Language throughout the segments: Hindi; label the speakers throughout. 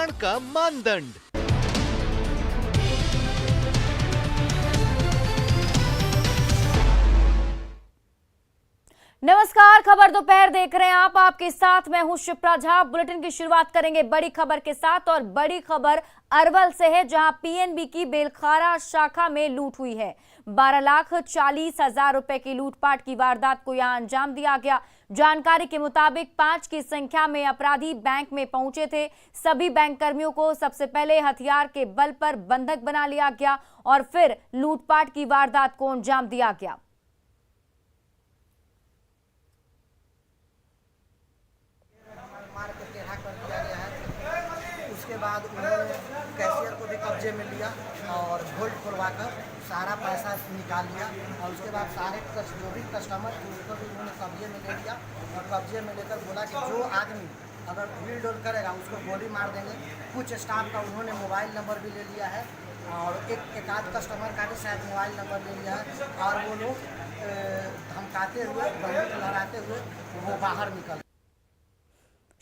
Speaker 1: कल्याण का मानदंड।
Speaker 2: नमस्कार, खबर दोपहर देख रहे हैं आप। आपके साथ मैं हूं शिप्रा झा। बुलेटिन की शुरुआत करेंगे बड़ी खबर के साथ और बड़ी खबर अरवल से है, जहां पीएनबी की बेलखारा शाखा में लूट हुई है। 12,40,000 रुपए की लूटपाट की वारदात को यहां अंजाम दिया गया। जानकारी के मुताबिक 5 की संख्या में अपराधी बैंक में पहुंचे थे। सभी बैंक कर्मियों को सबसे पहले हथियार के बल पर बंधक बना लिया गया और फिर लूटपाट की वारदात को अंजाम दिया गया।
Speaker 3: मार के टेढ़ा कर दिया गया है। उसके बाद उन्होंने कैशियर को भी कब्जे में लिया और गोल्ड खुलवाकर सारा पैसा निकाल लिया और उसके बाद सारे जो भी कस्टमर थे उसको भी उन्होंने कब्जे में ले लिया और कब्जे में लेकर बोला कि जो आदमी अगर भीड़ डोल करेगा उसको गोली मार देंगे। कुछ स्टाफ का उन्होंने मोबाइल नंबर भी ले लिया है और एक आध कस्टमर का भी शायद मोबाइल नंबर ले लिया है और वो लोग धमकाते हुए बंदूक लहराते हुए वो बाहर निकल।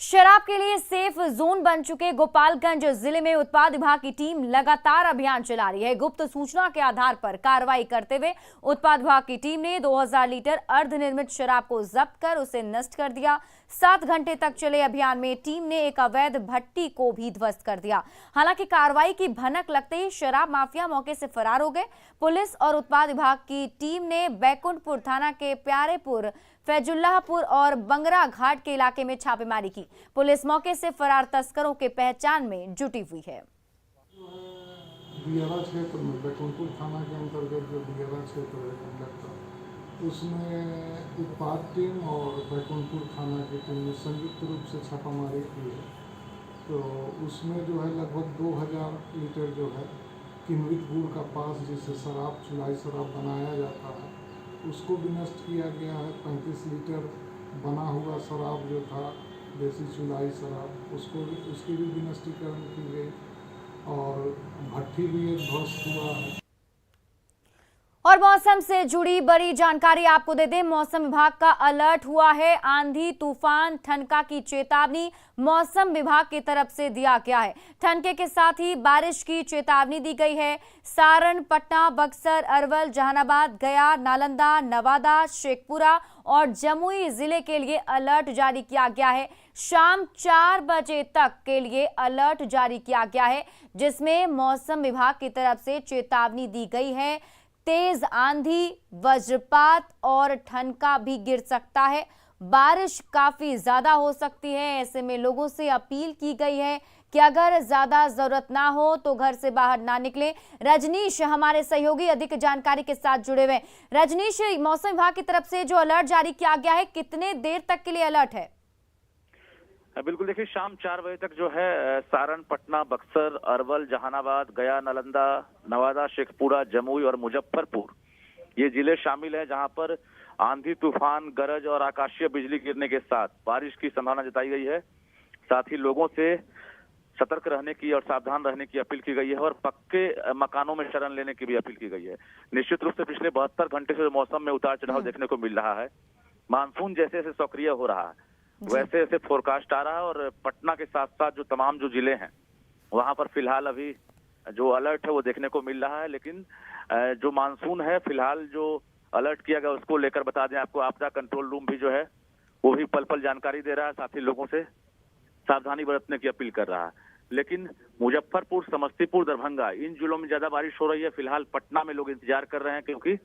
Speaker 2: शराब के लिए सेफ जोन बन चुके गोपालगंज जिले में उत्पाद विभाग की टीम लगातार अभियान चला रही है। गुप्त सूचना के आधार पर कार्रवाई करते हुए उत्पाद विभाग की टीम ने 2000 लीटर अर्धनिर्मित शराब को जब्त कर उसे नष्ट कर दिया। 7 घंटे तक चले अभियान में टीम ने एक अवैध भट्टी को भी ध्वस्त कर दिया। हालांकि कार्रवाई की भनक लगते ही शराब माफिया मौके से फरार हो गए। पुलिस और उत्पाद विभाग की टीम ने बैकुंठपुर थाना के प्यारेपुर, फैजुल्लाहपुर और बंगरा घाट के इलाके में छापेमारी की। पुलिस मौके से फरार तस्करों के पहचान में जुटी हुई है।
Speaker 4: दियारा क्षेत्र में बैकुंठपुर थाना के अंतर्गत जो दियारा क्षेत्र है उसमें उत्पाद टीम और बैकुंठपुर थाना की टीम ने संयुक्त रूप से छापामारी की है। तो उसमें जो है लगभग 2000 लीटर जो है किन्वित गुड़ का पास जिससे शराब चुलाई शराब बनाया जाता है उसको भी नष्ट किया गया है। 35 लीटर बना हुआ शराब जो था देसी चुलाई शराब उसकी भी विनष्टीकरण की गई और भट्टी भी एक ध्वस्त हुआ है।
Speaker 2: और मौसम से जुड़ी बड़ी जानकारी आपको दे दें, मौसम विभाग का अलर्ट हुआ है। आंधी, तूफान, ठनका की चेतावनी मौसम विभाग की तरफ से दिया गया है। ठनके के साथ ही बारिश की चेतावनी दी गई है। सारण, पटना, बक्सर, अरवल, जहानाबाद, गया, नालंदा, नवादा, शेखपुरा और जमुई जिले के लिए अलर्ट जारी किया गया है। शाम 4 बजे तक के लिए अलर्ट जारी किया गया है, जिसमें मौसम विभाग की तरफ से चेतावनी दी गई है। तेज आंधी, वज्रपात और ठनका भी गिर सकता है। बारिश काफी ज्यादा हो सकती है। ऐसे में लोगों से अपील की गई है कि अगर ज्यादा जरूरत ना हो तो घर से बाहर ना निकलें। रजनीश हमारे सहयोगी अधिक जानकारी के साथ जुड़े हुए। रजनीश, मौसम विभाग की तरफ से जो अलर्ट जारी किया गया है, कितने देर तक के लिए अलर्ट है?
Speaker 5: बिल्कुल, देखिए शाम 4 बजे तक जो है सारण, पटना, बक्सर, अरवल, जहानाबाद, गया, नालंदा, नवादा, शेखपुरा, जमुई और मुजफ्फरपुर ये जिले शामिल हैं, जहां पर आंधी, तूफान, गरज और आकाशीय बिजली गिरने के साथ बारिश की संभावना जताई गई है। साथ ही लोगों से सतर्क रहने की और सावधान रहने की अपील की गई है और पक्के मकानों में शरण लेने की भी अपील की गई है। निश्चित रूप से पिछले 72 घंटे से मौसम में उतार चढ़ाव देखने को मिल रहा है। मानसून जैसे जैसे सक्रिय हो रहा है वैसे वैसे फोरकास्ट आ रहा है और पटना के साथ साथ जो तमाम जो जिले हैं वहां पर फिलहाल अभी जो अलर्ट है वो देखने को मिल रहा है। लेकिन जो मानसून है फिलहाल जो अलर्ट किया गया उसको लेकर बता दें आपको, आपदा कंट्रोल रूम भी जो है वो भी पल पल जानकारी दे रहा है, साथ ही लोगों से सावधानी बरतने की अपील कर रहा है। लेकिन मुजफ्फरपुर, समस्तीपुर, दरभंगा इन जिलों में ज्यादा बारिश हो रही है। फिलहाल पटना में लोग इंतजार कर रहे हैं क्योंकि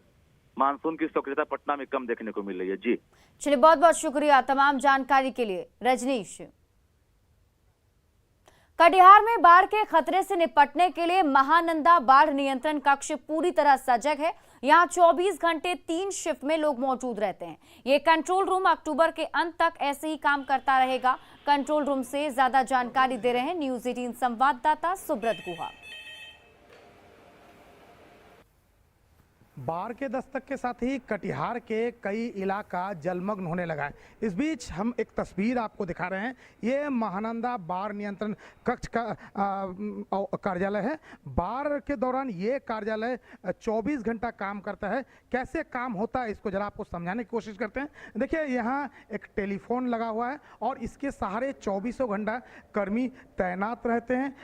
Speaker 5: मानसून की सक्रियता पटना में कम देखने को मिल रही है। जी
Speaker 2: चलिए, बहुत बहुत शुक्रिया तमाम जानकारी के लिए रजनीश। कटिहार में बाढ़ के खतरे से निपटने के लिए महानंदा बाढ़ नियंत्रण कक्ष पूरी तरह सजग है। यहां 24 घंटे 3 शिफ्ट में लोग मौजूद रहते हैं। ये कंट्रोल रूम अक्टूबर के अंत तक ऐसे ही काम करता रहेगा। कंट्रोल रूम से ज्यादा जानकारी दे रहे हैं न्यूज 18 संवाददाता सुब्रत गुहा।
Speaker 1: बाढ़ के दस्तक के साथ ही कटिहार के कई इलाका जलमग्न होने लगा है। इस बीच हम एक तस्वीर आपको दिखा रहे हैं। ये महानंदा बाढ़ नियंत्रण कक्ष का कार्यालय है। बाढ़ के दौरान ये कार्यालय 24 घंटा काम करता है। कैसे काम होता है इसको जरा आपको समझाने की कोशिश करते हैं। देखिए, यहाँ एक टेलीफोन लगा हुआ है और इसके सहारे 24 घंटा कर्मी तैनात रहते हैं।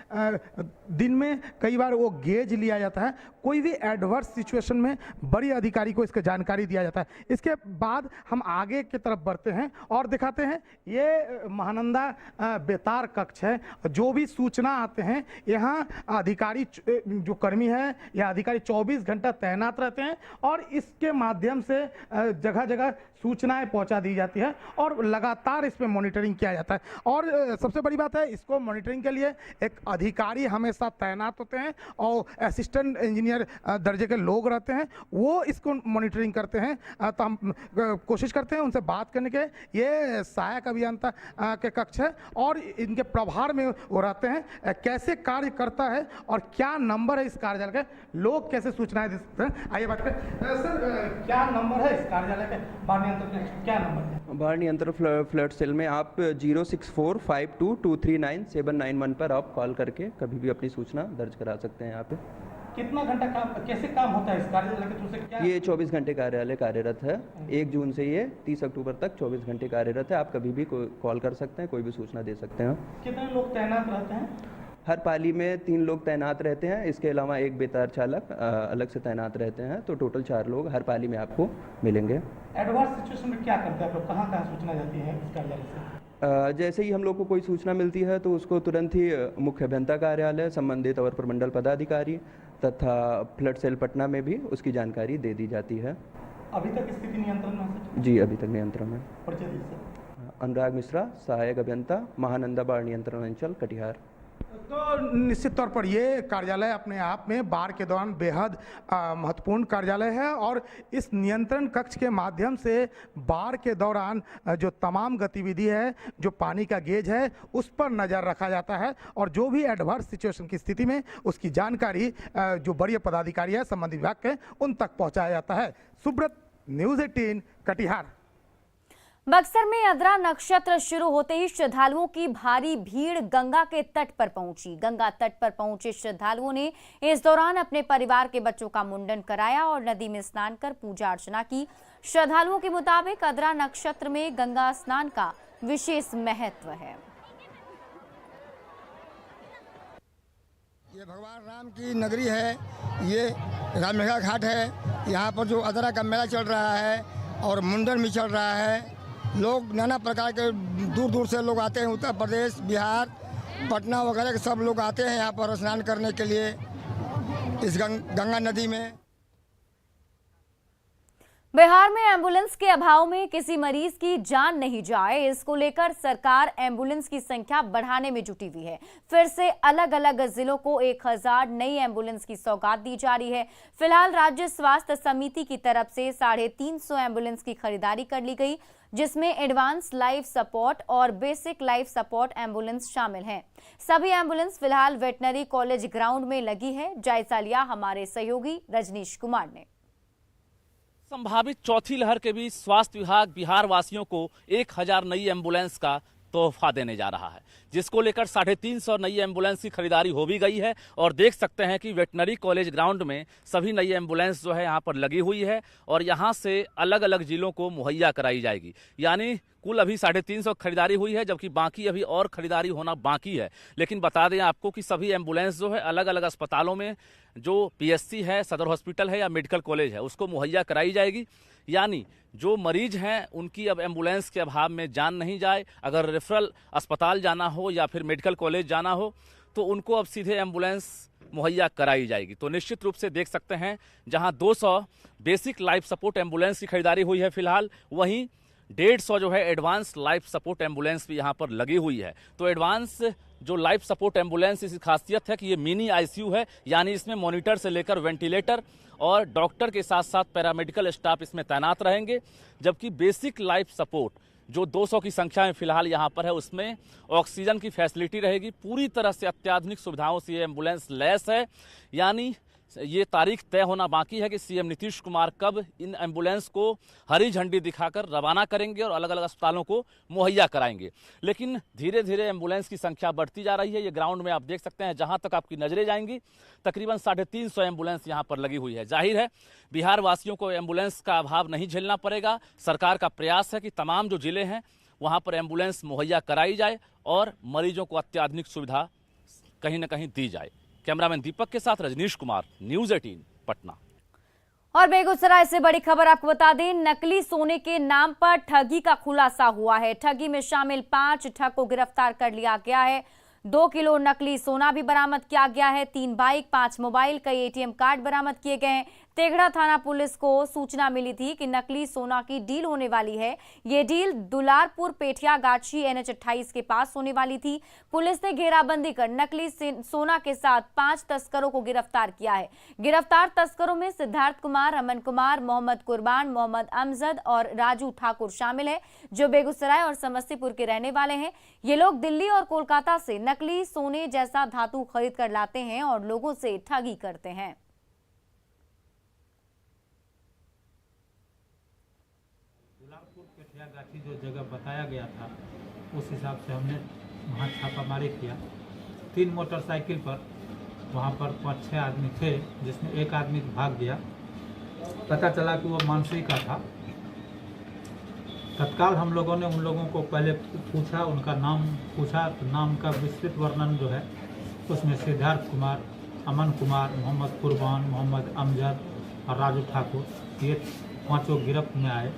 Speaker 1: दिन में कई बार वो गेज लिया जाता है। कोई भी एडवर्स सिचुएशन में बड़ी अधिकारी को इसकी जानकारी दिया जाता है। इसके बाद हम आगे की तरफ बढ़ते हैं और दिखाते हैं ये महानंदा बेतार कक्ष है। जो भी सूचना आते हैं यहाँ अधिकारी जो कर्मी है या अधिकारी 24 घंटा तैनात रहते हैं और इसके माध्यम से जगह जगह सूचनाएं पहुंचा दी जाती है और लगातार इस पर मॉनिटरिंग किया जाता है। और सबसे बड़ी बात है, इसको मॉनिटरिंग के लिए एक अधिकारी हमेशा तैनात होते हैं और असिस्टेंट इंजीनियर दर्जे के लोग रहते हैं, वो इसको मॉनिटरिंग करते हैं। तो हम कोशिश करते हैं उनसे बात करने के। ये सहायक अभियंता के कक्ष है और इनके प्रभार में वो रहते हैं। कैसे कार्य करता है और क्या नंबर है इस कार्यालय के, लोग कैसे सूचनाएं दे सकते हैं, आइए बात करें। सर, क्या नंबर है इस कार्यालय के, बाढ़ नियंत्रण क्या नंबर है?
Speaker 6: बाढ़ नियंत्रण फ्लड सेल में आप 06452239791 पर आप कॉल करके कभी भी अपनी सूचना दर्ज करा सकते हैं। यहाँ पे
Speaker 1: कितना घंटा काम, कैसे काम होता है इस कार्यालय के थ्रू से? क्या
Speaker 6: ये 24 घंटे कार्यालय कार्यरत है। 1 जून से ये 30 अक्टूबर तक 24 घंटे कार्यरत है। आप कभी भी कॉल कर सकते हैं, कोई भी सूचना दे सकते हैं।
Speaker 1: कितने लोग तैनात रहते हैं?
Speaker 6: हर पाली में 3 लोग तैनात रहते हैं। इसके अलावा एक बेतार चालक अलग से तैनात रहते हैं। तो टोटल 4 लोग हर पाली में आपको मिलेंगे।
Speaker 1: एडवांस सिचुएशन में क्या करते हैं आप लोग, कहाँ कहाँ सूचना जाती है इस कार्यालय से?
Speaker 6: जैसे ही हम लोग को कोई सूचना मिलती है तो उसको तुरंत ही मुख्य अभियंता कार्यालय, संबंधित अवर प्रमंडल पदाधिकारी तथा फ्लड सेल पटना में भी उसकी जानकारी दे दी जाती है।
Speaker 1: अभी तक स्थिति नियंत्रण में है?
Speaker 6: जी, अभी तक नियंत्रण में।
Speaker 1: परिचय दीजिए।
Speaker 6: अनुराग मिश्रा, सहायक अभियंता, महानंदा बाढ़ नियंत्रण अंचल, कटिहार।
Speaker 1: तो निश्चित तौर पर ये कार्यालय अपने आप में बाढ़ के दौरान बेहद महत्वपूर्ण कार्यालय है और इस नियंत्रण कक्ष के माध्यम से बाढ़ के दौरान जो तमाम गतिविधि है, जो पानी का गेज है, उस पर नज़र रखा जाता है और जो भी एडवर्स सिचुएशन की स्थिति में उसकी जानकारी जो वरीय पदाधिकारी है संबंधित विभाग के, उन तक पहुँचाया जाता है। सुब्रत, न्यूज़ 18, कटिहार।
Speaker 2: बक्सर में अद्रा नक्षत्र शुरू होते ही श्रद्धालुओं की भारी भीड़ गंगा के तट पर पहुंची। गंगा तट पर पहुंचे श्रद्धालुओं ने इस दौरान अपने परिवार के बच्चों का मुंडन कराया और नदी में स्नान कर पूजा अर्चना की। श्रद्धालुओं के मुताबिक अद्रा नक्षत्र में गंगा स्नान का विशेष महत्व है।
Speaker 7: ये भगवान राम की नगरी है, ये राममेघा घाट है। यहाँ पर जो अदरा का मेला चल रहा है और मुंडन भी चल रहा है। लोग नाना प्रकार के दूर दूर से लोग आते हैं, उत्तर प्रदेश, बिहार, पटना वगैरह के सब लोग आते हैं यहाँ पर स्नान करने के लिए इस गंगा नदी में।
Speaker 2: बिहार में एम्बुलेंस के अभाव में किसी मरीज की जान नहीं जाए, इसको लेकर सरकार एम्बुलेंस की संख्या बढ़ाने में जुटी हुई है। फिर से अलग अलग जिलों को 1000 नई एम्बुलेंस की सौगात दी जा रही है। फिलहाल राज्य स्वास्थ्य समिति की तरफ से 350 एम्बुलेंस की खरीदारी कर ली गई, जिसमें एडवांस लाइफ सपोर्ट और बेसिक लाइफ सपोर्ट एम्बुलेंस शामिल हैं। सभी एम्बुलेंस फिलहाल वेटनरी कॉलेज ग्राउंड में लगी है। जायजा लिया हमारे सहयोगी रजनीश कुमार ने।
Speaker 8: संभावित चौथी लहर के बीच स्वास्थ्य विभाग बिहार वासियों को 1000 नई एम्बुलेंस का तोहफा देने जा रहा है, जिसको लेकर 350 नई एम्बुलेंस की खरीदारी हो भी गई है। और देख सकते हैं कि वेटनरी कॉलेज ग्राउंड में सभी नई एम्बुलेंस जो है यहाँ पर लगी हुई है और यहाँ से अलग अलग जिलों को मुहैया कराई जाएगी। यानी कुल अभी 350 खरीदारी हुई है, जबकि बाकी अभी और खरीदारी होना बाकी है। लेकिन बता दें आपको कि सभी एम्बुलेंस जो है अलग अलग अस्पतालों में, जो पीएचसी है, सदर हॉस्पिटल है या मेडिकल कॉलेज है, उसको मुहैया कराई जाएगी। यानी जो मरीज हैं उनकी अब एम्बुलेंस के अभाव में जान नहीं जाए। अगर रेफरल अस्पताल जाना हो या फिर मेडिकल कॉलेज जाना हो तो उनको अब सीधे एम्बुलेंस मुहैया कराई जाएगी। तो निश्चित रूप से देख सकते हैं, जहां 200 बेसिक लाइफ सपोर्ट एम्बुलेंस की खरीदारी हुई है फिलहाल, वहीं 150 जो है एडवांस लाइफ सपोर्ट एम्बुलेंस भी यहाँ पर लगी हुई है। तो एडवांस जो लाइफ सपोर्ट एम्बुलेंस, इसकी खासियत है कि ये मिनी आईसीयू है, यानी इसमें मॉनिटर से लेकर वेंटिलेटर और डॉक्टर के साथ साथ पैरामेडिकल स्टाफ इसमें तैनात रहेंगे। जबकि बेसिक लाइफ सपोर्ट जो 200 की संख्या में फिलहाल यहाँ पर है, उसमें ऑक्सीजन की फैसिलिटी रहेगी। पूरी तरह से अत्याधुनिक सुविधाओं से ये एम्बुलेंस लैस है। यानी ये तारीख तय होना बाकी है कि सीएम नीतीश कुमार कब इन एम्बुलेंस को हरी झंडी दिखाकर रवाना करेंगे और अलग अलग अस्पतालों को मुहैया कराएंगे। लेकिन धीरे धीरे एम्बुलेंस की संख्या बढ़ती जा रही है। ये ग्राउंड में आप देख सकते हैं, जहां तक आपकी नजरें जाएंगी तकरीबन 350 एम्बुलेंस यहां पर लगी हुई है। जाहिर है बिहार वासियों को एम्बुलेंस का अभाव नहीं झेलना पड़ेगा। सरकार का प्रयास है कि तमाम जो जिले हैं वहां पर एम्बुलेंस मुहैया कराई जाए और मरीजों को अत्याधुनिक सुविधा कहीं न कहीं दी जाए। कैमरामैन दीपक के साथ रजनीश कुमार, न्यूज़ 18 पटना।
Speaker 2: और बेगूसराय से बड़ी खबर आपको बता दें, नकली सोने के नाम पर ठगी का खुलासा हुआ है। ठगी में शामिल 5 ठग को गिरफ्तार कर लिया गया है। 2 किलो नकली सोना भी बरामद किया गया है। 3 बाइक, 5 मोबाइल, कई एटीएम कार्ड बरामद किए गए हैं। तेघड़ा थाना पुलिस को सूचना मिली थी कि नकली सोना की डील होने वाली है। ये डील दुलारपुर पेठिया गाछी NH 28 के पास होने वाली थी। पुलिस ने घेराबंदी कर नकली सोना के साथ 5 तस्करों को गिरफ्तार किया है। गिरफ्तार तस्करों में सिद्धार्थ कुमार, अमन कुमार, मोहम्मद कुर्बान, मोहम्मद अमजद और राजू ठाकुर शामिल है, जो बेगूसराय और समस्तीपुर के रहने वाले हैं। ये लोग दिल्ली और कोलकाता से नकली सोने जैसा धातु खरीद कर लाते हैं और लोगों से ठगी करते हैं।
Speaker 9: पेठिया गाछी जो जगह बताया गया था उस हिसाब से हमने वहाँ छापामारी किया। 3 मोटरसाइकिल पर वहाँ पर 5-6 आदमी थे, जिसमें एक आदमी भाग गया। पता चला कि वो मानसी का था। तत्काल हम लोगों ने उन लोगों को पहले पूछा, उनका नाम पूछा, तो नाम का विस्तृत वर्णन जो है उसमें सिद्धार्थ कुमार, अमन कुमार, मोहम्मद कुर्बान, मोहम्मद अमजद और राजू ठाकुर, ये 5 गिरफ्त में आए।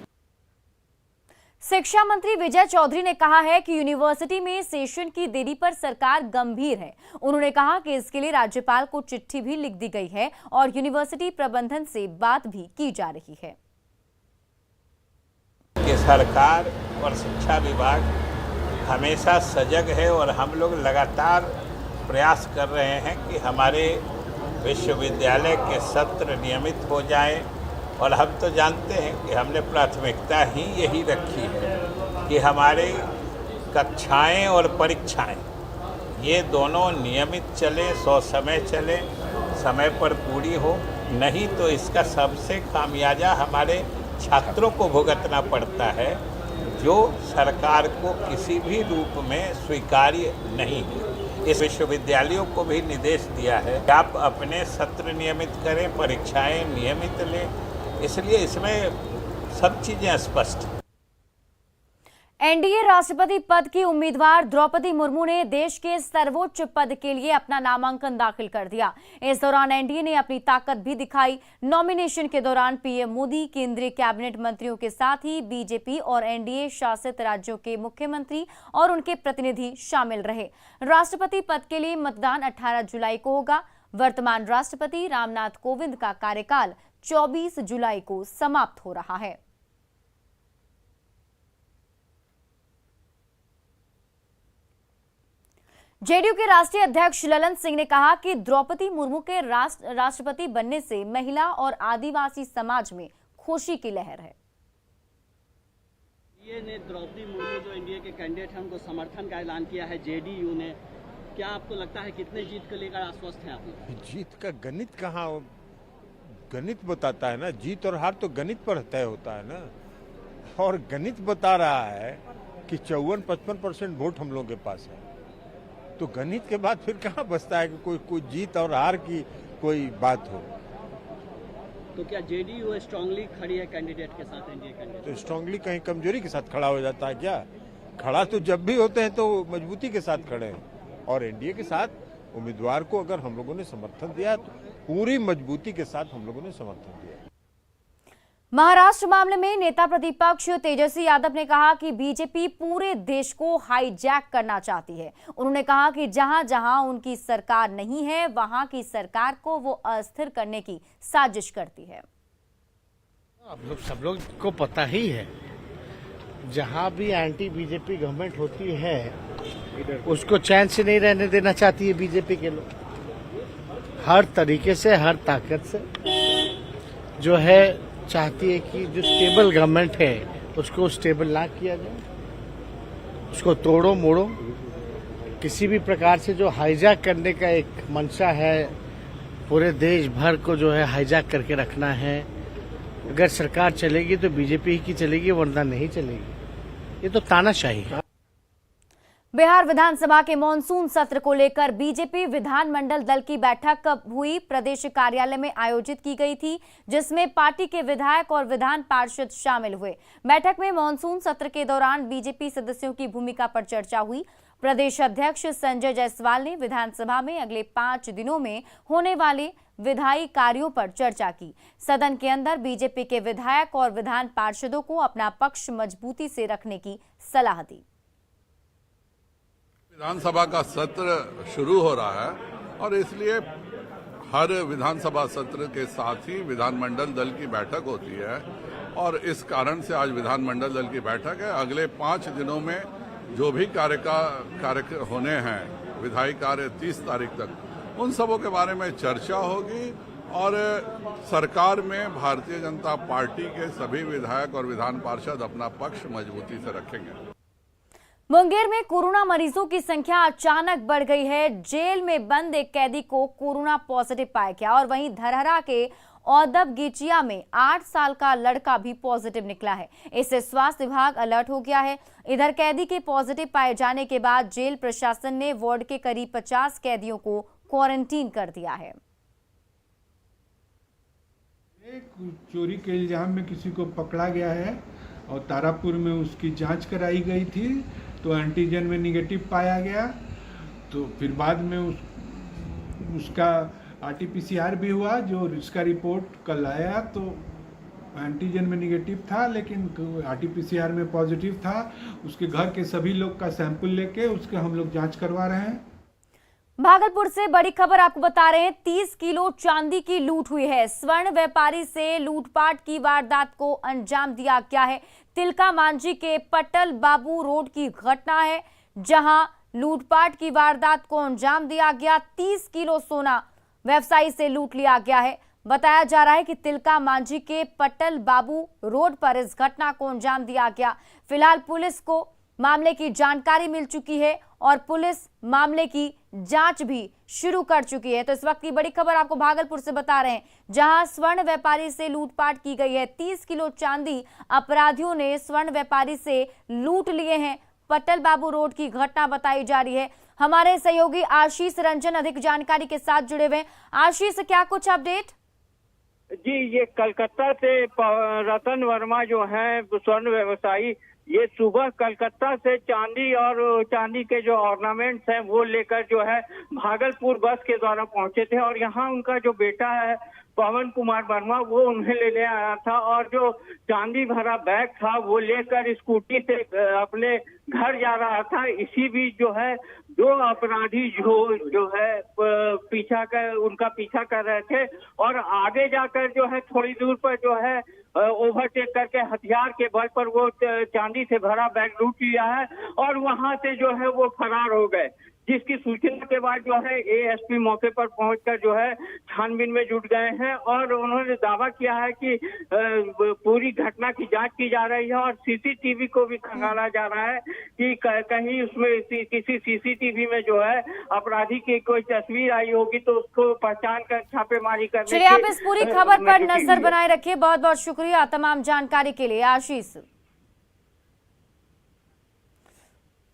Speaker 2: शिक्षा मंत्री विजय चौधरी ने कहा है कि यूनिवर्सिटी में सेशन की देरी पर सरकार गंभीर है। उन्होंने कहा कि इसके लिए राज्यपाल को चिट्ठी भी लिख दी गई है और यूनिवर्सिटी प्रबंधन से बात भी की जा रही है।
Speaker 10: कि सरकार और शिक्षा विभाग हमेशा सजग है और हम लोग लगातार प्रयास कर रहे हैं कि हमारे विश्वविद्यालय के सत्र नियमित हो जाएं। और हम तो जानते हैं कि हमने प्राथमिकता ही यही रखी है कि हमारे कक्षाएं और परीक्षाएं ये दोनों नियमित चले, समय चले, समय पर पूरी हो। नहीं तो इसका सबसे खामियाजा हमारे छात्रों को भुगतना पड़ता है, जो सरकार को किसी भी रूप में स्वीकार्य नहीं है। इस विश्वविद्यालयों को भी निर्देश दिया है कि आप अपने सत्र नियमित करें, परीक्षाएं नियमित लें। इसलिए इसमें सब चीजें स्पष्ट हैं।
Speaker 2: एनडीए राष्ट्रपति पद की उम्मीदवार द्रौपदी मुर्मू ने देश के सर्वोच्च पद के लिए अपना नामांकन दाखिल कर दिया। इस दौरान एनडीए ने अपनी ताकत भी दिखाई। नॉमिनेशन के दौरान पीएम मोदी, केंद्रीय कैबिनेट मंत्रियों के साथ ही बीजेपी और एनडीए शासित राज्यों के मुख्यमंत्री और उनके प्रतिनिधि शामिल रहे। राष्ट्रपति पद के लिए मतदान 18 जुलाई को होगा। वर्तमान राष्ट्रपति रामनाथ कोविंद का कार्यकाल 24 जुलाई को समाप्त हो रहा है। जेडीयू के राष्ट्रीय अध्यक्ष ललन सिंह ने कहा कि द्रौपदी मुर्मू के राष्ट्रपति बनने से महिला और आदिवासी समाज में खुशी की लहर है।
Speaker 11: ये ने द्रौपदी मुर्मू जो एनडीए के कैंडिडेट हैं उनको समर्थन का ऐलान किया है जेडीयू ने। क्या आपको लगता है कितने जीत को लेकर आश्वस्त हैं आप लोग? जीत का गणित कहाँ, गणित बताता है ना, जीत और हार तो गणित पर तय होता है ना। और गणित बता रहा है कि 54-55% वोट हम लोगों के पास है, तो गणित के बाद फिर कहाँ बचता है कि कोई जीत और हार की कोई बात हो। तो क्या जेडीयू स्ट्रांगली खड़ी है कैंडिडेट के साथ, एनडीए कैंडिडेट?
Speaker 10: तो स्ट्रांगली कहीं कमजोरी के साथ खड़ा हो जाता है क्या? खड़ा तो जब भी होते हैं तो मजबूती के साथ खड़े हैं। और एनडीए के साथ उम्मीदवार को अगर हम लोगों ने समर्थन दिया तो पूरी मजबूती के साथ हम लोगों ने समर्थन दिया।
Speaker 2: महाराष्ट्र मामले में नेता प्रतिपक्ष तेजस्वी यादव ने कहा कि बीजेपी पूरे देश को हाईजैक करना चाहती है। उन्होंने कहा कि जहां जहां उनकी सरकार नहीं है वहां की सरकार को वो अस्थिर करने की साजिश करती है।
Speaker 12: सब लोग को पता ही है, जहां भी एंटी बीजेपी गवर्नमेंट होती है उसको चैन से नहीं रहने देना चाहती है बीजेपी के लोग। हर तरीके से, हर ताकत से जो है चाहती है कि जो स्टेबल गवर्नमेंट है उसको स्टेबल ना किया जाए, उसको तोड़ो मोड़ो। किसी भी प्रकार से जो हाईजैक करने का एक मंशा है पूरे देश भर को जो है हाईजैक करके रखना है। अगर सरकार चलेगी तो बीजेपी की चलेगी, वरना नहीं चलेगी। ये तो तानाशाही है।
Speaker 2: बिहार विधानसभा के मॉनसून सत्र को लेकर बीजेपी विधानमंडल दल की बैठक हुई, प्रदेश कार्यालय में आयोजित की गई थी, जिसमें पार्टी के विधायक और विधान पार्षद शामिल हुए। बैठक में मॉनसून सत्र के दौरान बीजेपी सदस्यों की भूमिका पर चर्चा हुई। प्रदेश अध्यक्ष संजय जायसवाल ने विधानसभा में अगले 5 दिनों में होने वाले विधायी कार्यों पर चर्चा की। सदन के अंदर बीजेपी के विधायक और विधान पार्षदों को अपना पक्ष मजबूती से रखने की सलाह दी।
Speaker 13: विधानसभा का सत्र शुरू हो रहा है और इसलिए हर विधानसभा सत्र के साथ ही विधानमंडल दल की बैठक होती है और इस कारण से आज विधानमंडल दल की बैठक है। अगले 5 दिनों में जो भी कार्य होने हैं, विधायी कार्य 30 तारीख तक, उन सबों के बारे में चर्चा होगी और सरकार में भारतीय जनता पार्टी के सभी विधायक और विधान पार्षद अपना पक्ष मजबूती से रखेंगे।
Speaker 2: मुंगेर में कोरोना मरीजों की संख्या अचानक बढ़ गई है। जेल में बंद एक कैदी को कोरोना पॉजिटिव पाया गया और वहीं धरहरा के औदब गिचिया में 8 साल का लड़का भी पॉजिटिव निकला है। इससे स्वास्थ्य विभाग अलर्ट हो गया है। इधर कैदी के पॉजिटिव पाए जाने के बाद जेल प्रशासन ने वार्ड के करीब 50 कैदियों को क्वारंटीन कर दिया है।
Speaker 14: चोरी के इल्जाम में किसी को पकड़ा गया है और तारापुर में उसकी जांच कराई गई थी तो एंटीजन में निगेटिव पाया गया। तो फिर बाद में उसका RT-PCR भी हुआ, जो इसका रिपोर्ट कल आया तो एंटीजन में निगेटिव था, लेकिन RT-PCR में पॉजिटिव था। उसके घर के सभी लोग का सैंपल लेके उसके हम लोग जांच करवा रहे हैं।
Speaker 2: भागलपुर से बड़ी खबर आपको बता रहे हैं, 30 किलो चांदी की लूट हुई है। स्वर्ण व्यापारी से लूटपाट की वारदात को अंजाम दिया गया है। तिलका मांझी के पटल बाबू रोड की घटना है, जहां लूटपाट की वारदात को अंजाम दिया गया। 30 किलो सोना व्यवसायी से लूट लिया गया है। बताया जा रहा है कि तिलका मांझी के पटल बाबू रोड पर इस घटना को अंजाम दिया गया। फिलहाल पुलिस को मामले की जानकारी मिल चुकी है और पुलिस मामले की जांच भी शुरू कर चुकी है। तो इस वक्त की बड़ी खबर आपको भागलपुर से बता रहे हैं, जहां स्वर्ण व्यापारी से लूटपाट की गई है। 30 किलो चांदी अपराधियों ने स्वर्ण व्यापारी से लूट लिए हैं। पटल बाबू रोड की घटना बताई जा रही है। हमारे सहयोगी आशीष रंजन अधिक जानकारी के साथ जुड़े हुए हैं। आशीष, क्या कुछ अपडेट?
Speaker 15: जी, ये कलकत्ता से रतन वर्मा जो है स्वर्ण व्यवसायी, ये सुबह कलकत्ता से चांदी और चांदी के जो ऑर्नामेंट्स हैं वो लेकर जो है भागलपुर बस के द्वारा पहुंचे थे और यहाँ उनका जो बेटा है पवन कुमार वर्मा वो उन्हें लेने आया था और जो चांदी भरा बैग था वो लेकर स्कूटी से अपने घर जा रहा था। इसी बीच जो है 2 अपराधी जो है उनका पीछा कर रहे थे और आगे जाकर जो है थोड़ी दूर पर जो है ओवरटेक करके हथियार के बल पर वो चांदी से भरा बैग लूट लिया है और वहां से जो है वो फरार हो गए। जिसकी सूचना के बाद जो है ASP मौके पर पहुंचकर जो है छानबीन में जुट गए हैं और उन्होंने दावा किया है कि पूरी घटना की जांच की जा रही है और CCTV को भी खंगाला जा रहा है कि कहीं उसमें किसी CCTV में जो है अपराधी की कोई तस्वीर आई होगी तो उसको पहचान कर छापेमारी करने।
Speaker 2: चलिए, आप इस पूरी खबर पर नजर बनाए रखिए। बहुत बहुत शुक्रिया तमाम जानकारी के लिए आशीष।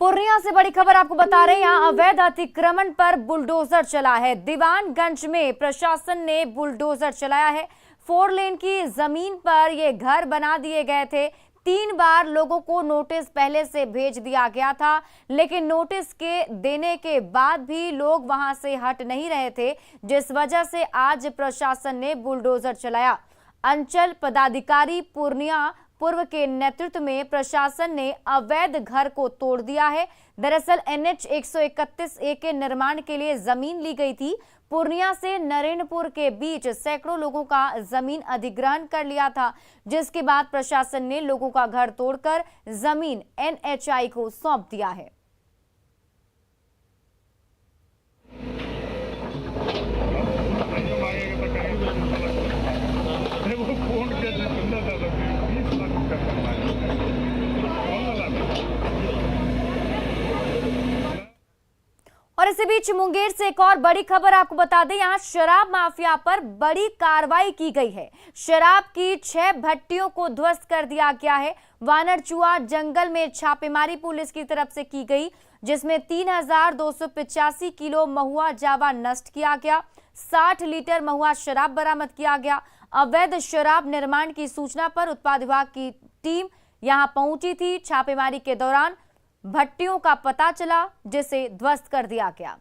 Speaker 2: पूर्णिया से बड़ी खबर आपको बता रहे हैं, यहां अवैध अतिक्रमण पर बुलडोजर चला है। दीवानगंज में प्रशासन ने बुलडोजर चलाया है। 4 लेन की जमीन पर ये घर बना दिए गए थे। 3 बार लोगों को नोटिस पहले से भेज दिया गया था, लेकिन नोटिस के देने के बाद भी लोग वहां से हट नहीं रहे थे, जिस वजह से आज प्रशासन ने बुलडोजर चलाया। अंचल पदाधिकारी पूर्णिया पूर्व के नेतृत्व में प्रशासन ने अवैध घर को तोड़ दिया है। दरअसल NH 131A के निर्माण के लिए जमीन ली गई थी। पूर्णिया से नरेंद्रपुर के बीच सैकड़ों लोगों का जमीन अधिग्रहण कर लिया था, जिसके बाद प्रशासन ने लोगों का घर तोड़कर जमीन NHI को सौंप दिया है। और इसी इसी बीच मुंगेर से एक और बड़ी खबर आपको बता दें, यहां शराब माफिया पर बड़ी कार्रवाई की गई है। शराब की 6 भट्टियों को ध्वस्त कर दिया गया है। वानरचुआ जंगल में छापेमारी पुलिस की तरफ से की गई, जिसमें 3285 किलो महुआ जावा नष्ट किया गया। 60 लीटर महुआ शराब बरामद किया गया। अवैध शराब निर्माण की सूचना पर उत्पाद विभाग की टीम यहां पहुंची थी। छापेमारी के दौरान भट्टियों का पता चला, जिसे ध्वस्त कर दिया गया।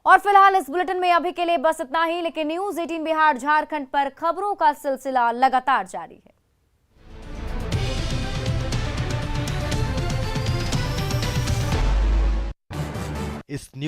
Speaker 2: और फिलहाल इस बुलेटिन में अभी के लिए बस इतना ही, लेकिन न्यूज़ 18 बिहार झारखंड पर खबरों का सिलसिला लगातार जारी है।
Speaker 16: इस न्यूज